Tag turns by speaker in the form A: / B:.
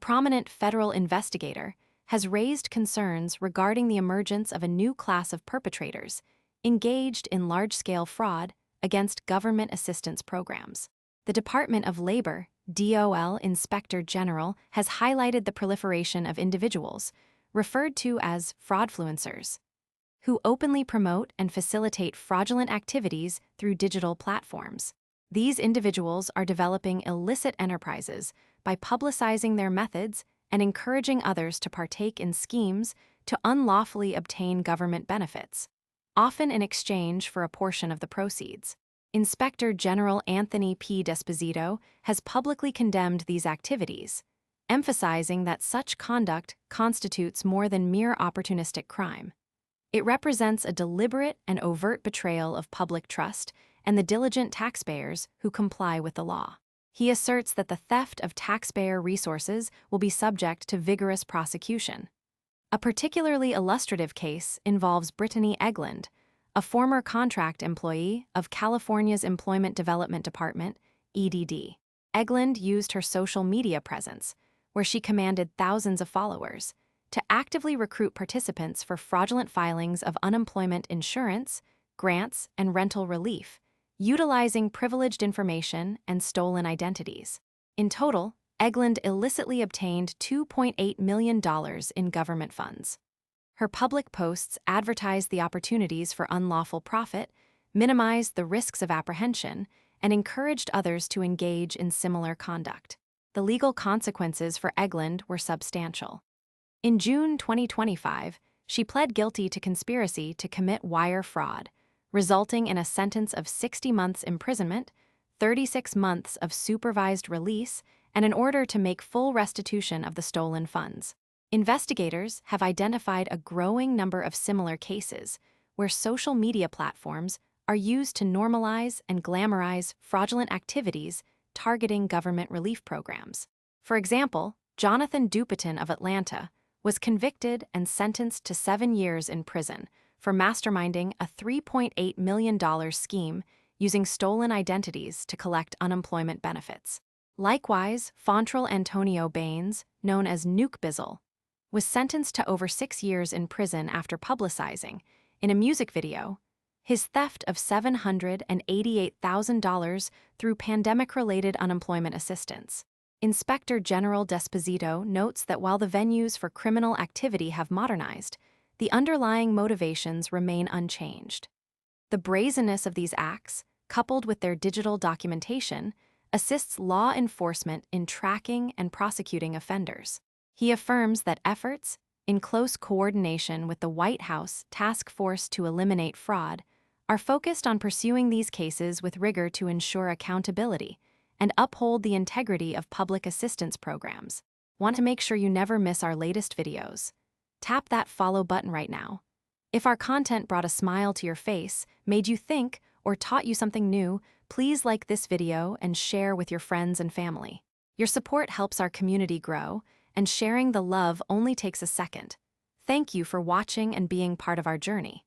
A: prominent federal investigator, has raised concerns regarding the emergence of a new class of perpetrators engaged in large-scale fraud against government assistance programs. The Department of Labor, DOL Inspector General, has highlighted the proliferation of individuals, referred to as fraudfluencers, who openly promote and facilitate fraudulent activities through digital platforms. These individuals are developing illicit enterprises by publicizing their methods and encouraging others to partake in schemes to unlawfully obtain government benefits, often in exchange for a portion of the proceeds. Inspector General Anthony P. Desposito has publicly condemned these activities, emphasizing that such conduct constitutes more than mere opportunistic crime. It represents a deliberate and overt betrayal of public trust and the diligent taxpayers who comply with the law. He asserts that the theft of taxpayer resources will be subject to vigorous prosecution. A particularly illustrative case involves Brittany Egland, a former contract employee of California's Employment Development Department, EDD. Egland used her social media presence, where she commanded thousands of followers, to actively recruit participants for fraudulent filings of unemployment insurance, grants, and rental relief, utilizing privileged information and stolen identities. In total, Egland illicitly obtained $2.8 million in government funds. Her public posts advertised the opportunities for unlawful profit, minimized the risks of apprehension, and encouraged others to engage in similar conduct. The legal consequences for Egland were substantial. In June 2025, she pled guilty to conspiracy to commit wire fraud, resulting in a sentence of 60 months imprisonment, 36 months of supervised release, and an order to make full restitution of the stolen funds. Investigators have identified a growing number of similar cases where social media platforms are used to normalize and glamorize fraudulent activities targeting government relief programs. For example, Jonathan Dupiton of Atlanta was convicted and sentenced to 7 years in prison for masterminding a $3.8 million scheme using stolen identities to collect unemployment benefits. Likewise, Fontrell Antonio Baines, known as Nuke Bizzle, was sentenced to over 6 years in prison after publicizing, in a music video, his theft of $788,000 through pandemic-related unemployment assistance. Inspector General Desposito notes that while the venues for criminal activity have modernized, the underlying motivations remain unchanged. The brazenness of these acts, coupled with their digital documentation, assists law enforcement in tracking and prosecuting offenders. He affirms that efforts, in close coordination with the White House Task Force to Eliminate Fraud, are focused on pursuing these cases with rigor to ensure accountability and uphold the integrity of public assistance programs. Want to make sure you never miss our latest videos? Tap that follow button right now. If our content brought a smile to your face, made you think, or taught you something new, please like this video and share with your friends and family. Your support helps our community grow, and sharing the love only takes a second. Thank you for watching and being part of our journey.